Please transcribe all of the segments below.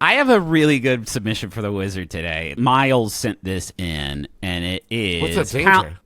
I have a really good submission for the wizard today. Miles sent this in, and it is... What's the danger?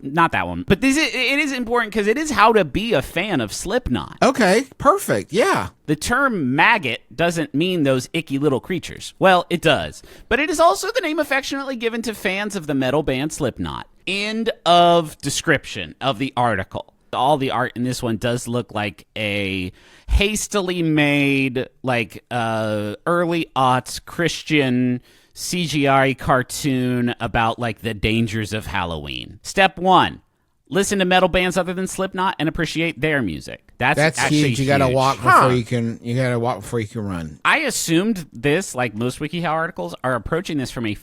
Not that one. But it is important because it is how to be a fan of Slipknot. Okay, perfect. Yeah. The term maggot doesn't mean those icky little creatures. Well, it does. But it is also the name affectionately given to fans of the metal band Slipknot. End of description of the article. All the art in this one does look like a hastily made, like, early aughts Christian CGI cartoon about, like, the dangers of Halloween. Step 1, listen to metal bands other than Slipknot and appreciate their music. That's actually huge. You gotta walk before you can. You gotta walk before you can run. I assumed this, like most WikiHow articles, are approaching this from a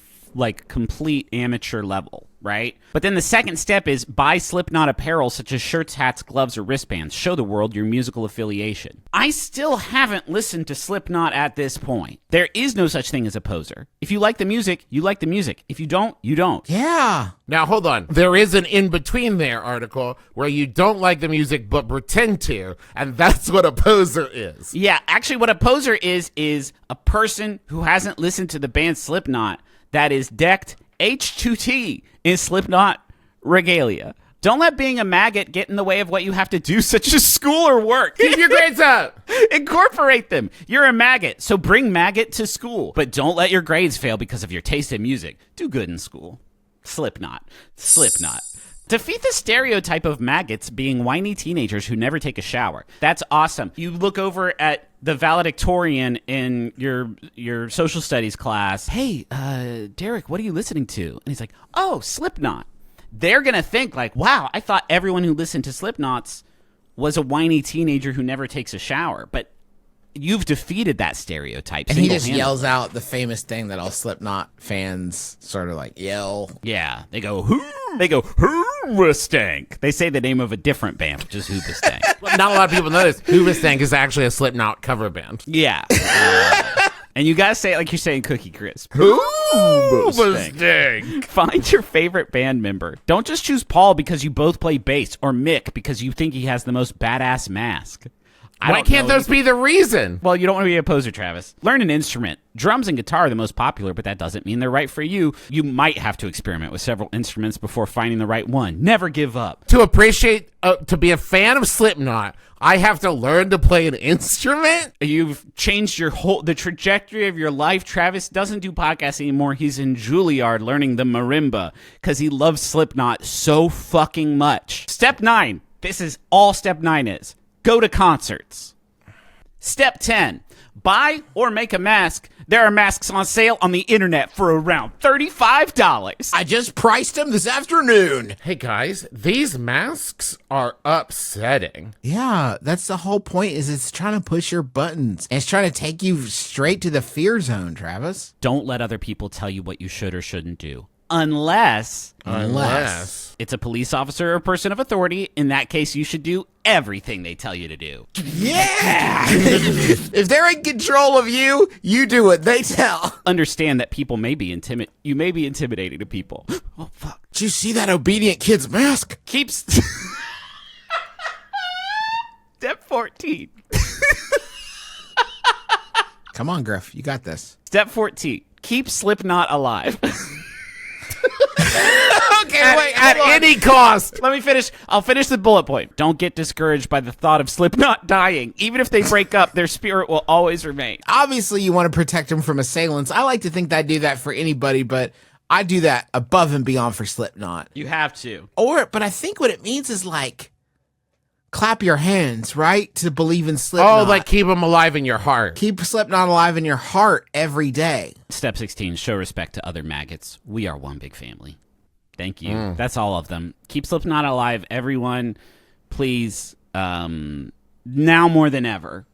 complete amateur level, right? But then the second step is buy Slipknot apparel such as shirts, hats, gloves, or wristbands. Show the world your musical affiliation. I still haven't listened to Slipknot at this point. There is no such thing as a poser. If you like the music, you like the music. If you don't, you don't. Yeah. Now, hold on. There is an in-between there article where you don't like the music but pretend to, and that's what a poser is. Yeah, actually what a poser is a person who hasn't listened to the band Slipknot that is decked H2T in Slipknot regalia. Don't let being a maggot get in the way of what you have to do, such as school or work. Keep your grades up. Incorporate them. You're a maggot, so bring maggot to school. But don't let your grades fail because of your taste in music. Do good in school. Slipknot. Defeat the stereotype of maggots being whiny teenagers who never take a shower. That's awesome. You look over at the valedictorian in your social studies class. Hey, Derek, what are you listening to? And he's like, oh, Slipknot. They're going to think like, wow, I thought everyone who listened to Slipknots was a whiny teenager who never takes a shower. But you've defeated that stereotype. And he just yells out the famous thing that all Slipknot fans sort of like yell. Yeah, they go, Hoobastank. They say the name of a different band, which is Hoobastank. Well, not a lot of people know this. Hoobastank is actually a Slipknot cover band. Yeah. And you gotta say it like you're saying Cookie Crisp. Hoobastank. Find your favorite band member. Don't just choose Paul because you both play bass, or Mick because you think he has the most badass mask. Why can't those be the reason? Well, you don't want to be a poser, Travis. Learn an instrument. Drums and guitar are the most popular, but that doesn't mean they're right for you. You might have to experiment with several instruments before finding the right one. Never give up. To be a fan of Slipknot, I have to learn to play an instrument? You've changed the trajectory of your life. Travis doesn't do podcasts anymore. He's in Juilliard learning the marimba because he loves Slipknot so fucking much. Step 9. This is all Step 9 is. Go to concerts. Step 10. Buy or make a mask. There are masks on sale on the internet for around $35. I just priced them this afternoon. Hey guys, these masks are upsetting. Yeah, that's the whole point, is it's trying to push your buttons. And it's trying to take you straight to the fear zone, Travis. Don't let other people tell you what you should or shouldn't do. Unless it's a police officer or person of authority. In that case, you should do everything they tell you to do. Yeah! If they're in control of you, you do what they tell. Understand that people may be you may be intimidating to people. Oh, fuck. Did you see that obedient kid's mask? Step 14. Come on, Griff. You got this. Step 14. Keep Slipknot alive. Okay, wait, at any cost. Let me finish. I'll finish the bullet point. Don't get discouraged by the thought of Slipknot dying. Even if they break up, their spirit will always remain. Obviously, you want to protect them from assailants. I like to think that I do that for anybody, but I do that above and beyond for Slipknot. You have to. But I think what it means is like, clap your hands, right? To believe in Slipknot. Oh, like keep them alive in your heart. Keep Slipknot alive in your heart every day. Step 16, show respect to other maggots. We are one big family. Thank you. That's all of them. Keep Slipknot alive, everyone. Please, now more than ever.